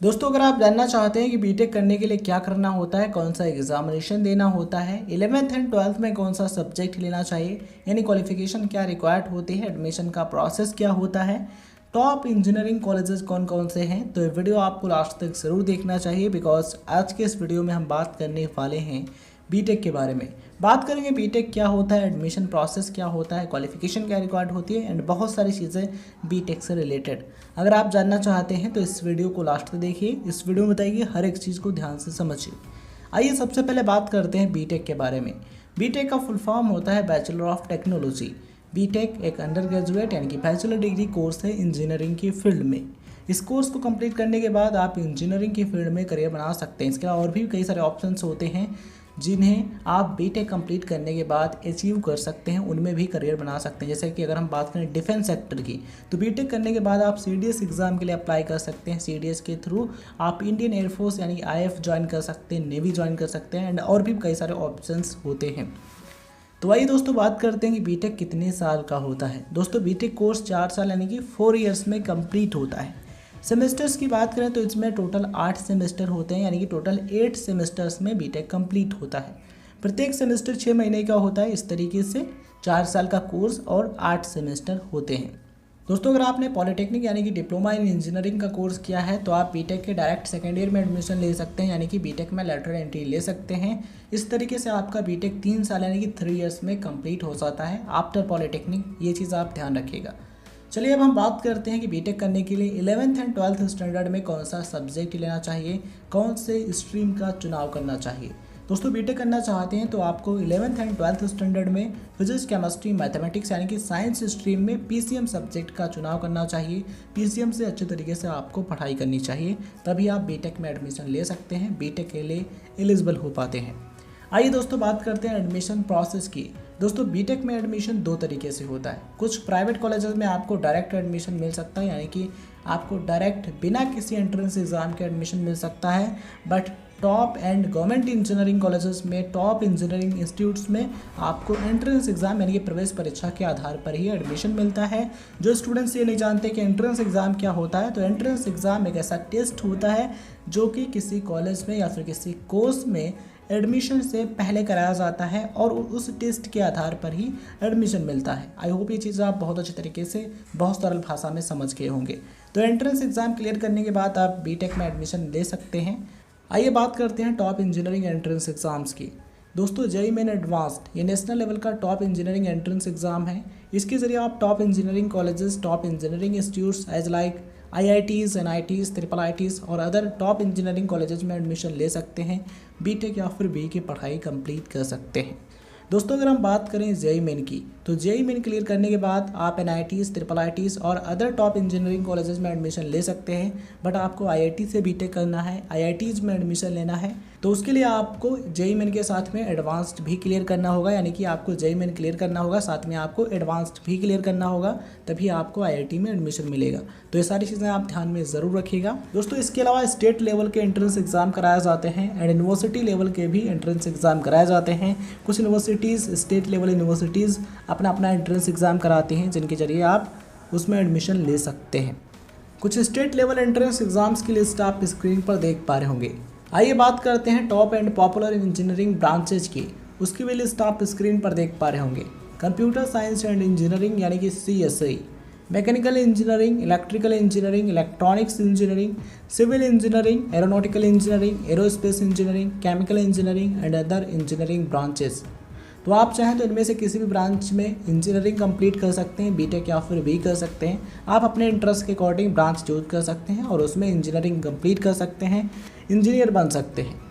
दोस्तों, अगर आप जानना चाहते हैं कि बीटेक करने के लिए क्या करना होता है, कौन सा एग्जामिनेशन देना होता है, 11th एंड 12th में कौन सा सब्जेक्ट लेना चाहिए, यानी क्वालिफिकेशन क्या रिक्वायर्ड होती है, एडमिशन का प्रोसेस क्या होता है, टॉप इंजीनियरिंग कॉलेजेस कौन कौन से हैं, तो ये वीडियो आपको लास्ट तक ज़रूर देखना चाहिए। बिकॉज आज के इस वीडियो में हम बात करने वाले हैं बीटेक के बारे में। बात करेंगे बीटेक क्या होता है, एडमिशन प्रोसेस क्या होता है, क्वालिफिकेशन क्या रिक्वायर्ड होती है एंड बहुत सारी चीज़ें बीटेक से रिलेटेड। अगर आप जानना चाहते हैं तो इस वीडियो को लास्ट तक देखिए। इस वीडियो में बताइए, हर एक चीज़ को ध्यान से समझिए। आइए सबसे पहले बात करते हैं बीटेक के बारे में। बीटेक का फुल फॉर्म होता है बैचलर ऑफ टेक्नोलॉजी। बीटेक एक अंडर ग्रेजुएट यानी कि बैचलर डिग्री कोर्स है इंजीनियरिंग की फील्ड में। इस कोर्स को कंप्लीट करने के बाद आप इंजीनियरिंग की फील्ड में करियर बना सकते हैं। इसके अलावा और भी कई सारे ऑप्शंस होते हैं जिन्हें आप बीटेक कंप्लीट करने के बाद अचीव कर सकते हैं, उनमें भी करियर बना सकते हैं। जैसे कि अगर हम बात करें डिफेंस सेक्टर की, तो बीटेक करने के बाद आप सीडीएस एग्ज़ाम के लिए अप्लाई कर सकते हैं। सीडीएस के थ्रू आप इंडियन एयरफोर्स यानी आईएफ ज्वाइन कर सकते हैं, नेवी ज्वाइन कर सकते हैं एंड और भी कई सारे ऑप्शंस होते हैं। तो आइए दोस्तों बात करते हैं कि बीटेक कितने साल का होता है। दोस्तों, बीटेक कोर्स 4 साल यानी कि 4 ईयर्स में कंप्लीट होता है। सेमेस्टर्स की बात करें तो इसमें टोटल 8 सेमेस्टर होते हैं, यानी कि टोटल 8 सेमेस्टर्स में बीटेक कंप्लीट होता है। प्रत्येक सेमेस्टर 6 महीने का होता है। इस तरीके से 4 साल का कोर्स और 8 सेमेस्टर होते हैं। दोस्तों, अगर आपने पॉलिटेक्निक यानी कि डिप्लोमा इन इंजीनियरिंग का कोर्स किया है तो आप बीटेक के डायरेक्ट सेकेंड ईयर में एडमिशन ले सकते हैं, यानी कि बीटेक में लेटरल एंट्री ले सकते हैं। इस तरीके से आपका बीटेक 3 साल यानी कि 3 ईयर्स में कंप्लीट हो जाता है आफ्टर पॉलिटेक्निक। ये चीज़ आप ध्यान रखिएगा। चलिए अब हम बात करते हैं कि बीटेक करने के लिए 11th एंड 12th स्टैंडर्ड में कौन सा सब्जेक्ट लेना चाहिए, कौन से स्ट्रीम का चुनाव करना चाहिए। दोस्तों, बीटेक करना चाहते हैं तो आपको 11th एंड 12th स्टैंडर्ड में फिजिक्स, केमिस्ट्री, मैथमेटिक्स यानी कि साइंस स्ट्रीम में पीसीएम सब्जेक्ट का चुनाव करना चाहिए। पीसीएम से अच्छे तरीके से आपको पढ़ाई करनी चाहिए, तभी आप बीटेक में एडमिशन ले सकते हैं, बीटेक के लिए एलिजिबल हो पाते हैं। आइए दोस्तों बात करते हैं एडमिशन प्रोसेस की। दोस्तों, बीटेक में एडमिशन 2 तरीके से होता है। कुछ प्राइवेट कॉलेजेस में आपको डायरेक्ट एडमिशन मिल सकता है, यानी कि आपको डायरेक्ट बिना किसी एंट्रेंस एग्ज़ाम के एडमिशन मिल सकता है। But top and government engineering colleges में, टॉप इंजीनियरिंग इंस्टीट्यूट्स में आपको एंट्रेंस एग्ज़ाम यानी कि प्रवेश परीक्षा के आधार पर ही एडमिशन मिलता है। जो स्टूडेंट्स ये नहीं जानते कि एंट्रेंस एग्ज़ाम क्या होता है, तो एंट्रेंस एग्ज़ाम एक ऐसा टेस्ट होता है जो कि किसी कॉलेज में या फिर किसी कोर्स में एडमिशन से पहले कराया जाता है और उस टेस्ट के आधार पर ही एडमिशन मिलता है। आई होप ये चीज़ आप बहुत अच्छे तरीके से, बहुत सरल भाषा में समझ गए होंगे। तो एंट्रेंस एग्ज़ाम क्लियर करने के बाद आप बीटेक में एडमिशन ले सकते हैं। आइए बात करते हैं टॉप इंजीनियरिंग एंट्रेंस एग्ज़ाम्स की। दोस्तों, जेईई मेन एडवांस्ड ये नेशनल लेवल का टॉप इंजीनियरिंग एंट्रेंस एग्ज़ाम है। इसके ज़रिए आप top engineering colleges, top engineering institutes as like IITs, NITs, triple IITs और अदर टॉप इंजीनियरिंग कॉलेजेस में एडमिशन ले सकते हैं। बीटेक या फिर BE की पढ़ाई कंप्लीट कर सकते हैं। दोस्तों, अगर हम बात करें जेईई मेन की, तो जेईई मेन क्लियर करने के बाद आप NITs, ट्रिपल IITs और अदर टॉप इंजीनियरिंग कॉलेजेस में एडमिशन ले सकते हैं। बट आपको IIT से बीटेक करना है, IITs में एडमिशन लेना है, तो उसके लिए आपको जेईई मेन के साथ में एडवांस्ड भी क्लियर करना होगा, यानी कि आपको जेईई मेन क्लियर करना होगा, साथ में आपको एडवांस्ड भी क्लियर करना होगा, तभी आपको IIT में एडमिशन मिलेगा। तो ये सारी चीज़ें आप ध्यान में ज़रूर रखिएगा। दोस्तों, इसके अलावा स्टेट लेवल के एंट्रेंस एग्ज़ाम कराए जाते हैं एंड यूनिवर्सिटी लेवल के भी एंट्रेंस एग्ज़ाम कराए जाते हैं। कुछ यूनिवर्सिटीज़, स्टेट लेवल यूनिवर्सिटीज़ अपना अपना एंट्रेंस एग्ज़ाम कराती हैं, जिनके जरिए आप उसमें एडमिशन ले सकते हैं। कुछ स्टेट लेवल एंट्रेंस एग्ज़ाम्स की लिस्ट आप स्क्रीन पर देख पा रहे होंगे। आइए बात करते हैं top and popular engineering branches की। उसकी भी लिस्ट आप स्क्रीन पर देख पा रहे होंगे। कंप्यूटर साइंस एंड इंजीनियरिंग यानी कि CSI, mechanical engineering, electrical engineering, electronics engineering, civil engineering, aeronautical engineering, aerospace engineering, chemical engineering and other engineering branches. तो आप चाहें तो इनमें से किसी भी ब्रांच में इंजीनियरिंग कंप्लीट कर सकते हैं, बीटेक या फिर BE कर सकते हैं। आप अपने इंटरेस्ट के अकॉर्डिंग ब्रांच चूज कर सकते हैं और उसमें इंजीनियरिंग कंप्लीट कर सकते हैं, इंजीनियर बन सकते हैं।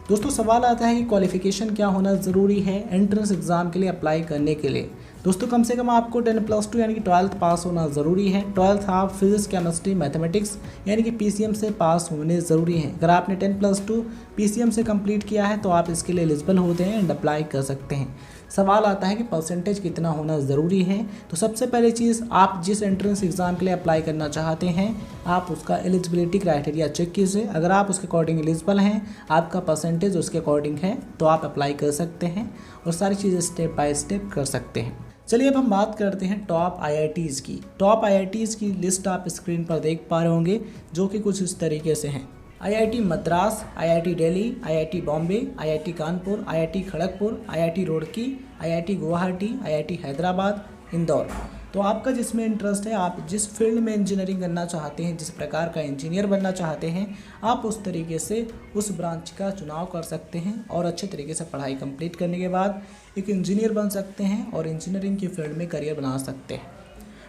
दोस्तों, सवाल आता है कि क्वालिफिकेशन क्या होना ज़रूरी है एंट्रेंस एग्ज़ाम के लिए अप्लाई करने के लिए। दोस्तों, कम से कम आपको 10+2 यानी कि 12th पास होना ज़रूरी है। 12th आप फिजिक्स, केमिस्ट्री, मैथमेटिक्स यानी कि PCM से पास होने ज़रूरी हैं। अगर आपने 10+2 PCM से कंप्लीट किया है तो आप इसके लिए एलिजिबल होते हैं एंड अप्लाई कर सकते हैं। सवाल आता है कि परसेंटेज कितना होना ज़रूरी है। तो सबसे पहली चीज़, आप जिस एंट्रेंस एग्ज़ाम के लिए अप्लाई करना चाहते हैं आप उसका एलिजिबिलिटी क्राइटेरिया चेक कीजिए। अगर आप उसके अकॉर्डिंग एलिजिबल हैं, आपका परसेंटेज उसके अकॉर्डिंग है, तो आप अप्लाई कर सकते हैं और सारी चीज़ें स्टेप बाय स्टेप कर सकते हैं। चलिए अब हम बात करते हैं टॉप IITs की। टॉप IITs की लिस्ट आप स्क्रीन पर देख पा रहे होंगे, जो कि कुछ इस तरीके से हैं। IIT Madras, IIT Delhi, IIT Bombay, IIT Kanpur, IIT Kharagpur, IIT Roorkee, IIT Guwahati, IIT Hyderabad, Indore. तो आपका जिसमें इंटरेस्ट है, आप जिस फील्ड में इंजीनियरिंग करना चाहते हैं, जिस प्रकार का इंजीनियर बनना चाहते हैं, आप उस तरीके से उस ब्रांच का चुनाव कर सकते हैं और अच्छे तरीके से पढ़ाई कंप्लीट करने के बाद एक इंजीनियर बन सकते हैं और इंजीनियरिंग की फील्ड में करियर बना सकते हैं।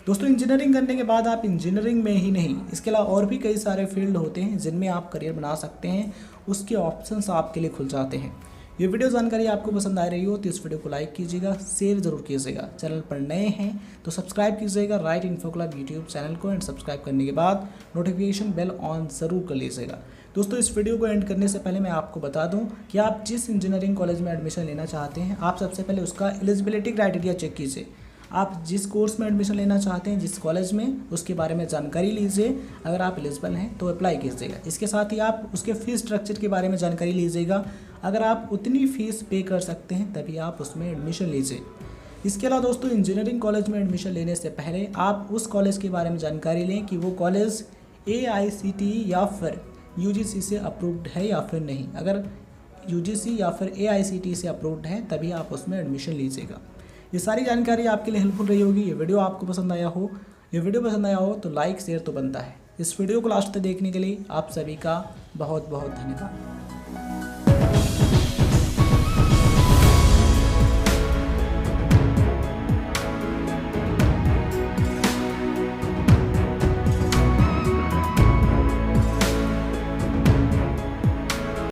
दोस्तों, इंजीनियरिंग करने के बाद आप इंजीनियरिंग में ही नहीं, इसके अलावा और भी कई सारे फील्ड होते हैं जिनमें आप करियर बना सकते हैं, उसके ऑप्शंस आपके लिए खुल जाते हैं। ये वीडियो जानकारी आपको पसंद आ रही हो तो इस वीडियो को लाइक कीजिएगा, शेयर जरूर कीजिएगा। चैनल पर नए हैं तो सब्सक्राइब कीजिएगा right info club YouTube channel को, एंड सब्सक्राइब करने के बाद नोटिफिकेशन बेल ऑन ज़रूर कर लीजिएगा। दोस्तों, इस वीडियो को एंड करने से पहले मैं आपको बता दूं कि आप जिस इंजीनियरिंग कॉलेज में एडमिशन लेना चाहते हैं, आप सबसे पहले उसका एलिजिबिलिटी क्राइटेरिया चेक कीजिए। आप जिस कोर्स में एडमिशन लेना चाहते हैं, जिस कॉलेज में, उसके बारे में जानकारी लीजिए। अगर आप एलिजिबल हैं तो अप्लाई कीजिएगा। इसके साथ ही आप उसके फ़ीस स्ट्रक्चर के बारे में जानकारी लीजिएगा। अगर आप उतनी फ़ीस पे कर सकते हैं तभी आप उसमें एडमिशन लीजिए। इसके अलावा दोस्तों, इंजीनियरिंग कॉलेज में एडमिशन लेने से पहले आप उस कॉलेज के बारे में जानकारी लें कि वो कॉलेज AICTE या फिर UGC से अप्रूव्ड है या फिर नहीं। अगर UGC या फिर AICTE से अप्रूव्ड है तभी आप उसमें एडमिशन लीजिएगा। ये सारी जानकारी आपके लिए हेल्पफुल रही होगी। ये वीडियो आपको पसंद आया हो तो लाइक शेयर तो बनता है। इस वीडियो को लास्ट तक देखने के लिए आप सभी का बहुत बहुत धन्यवाद।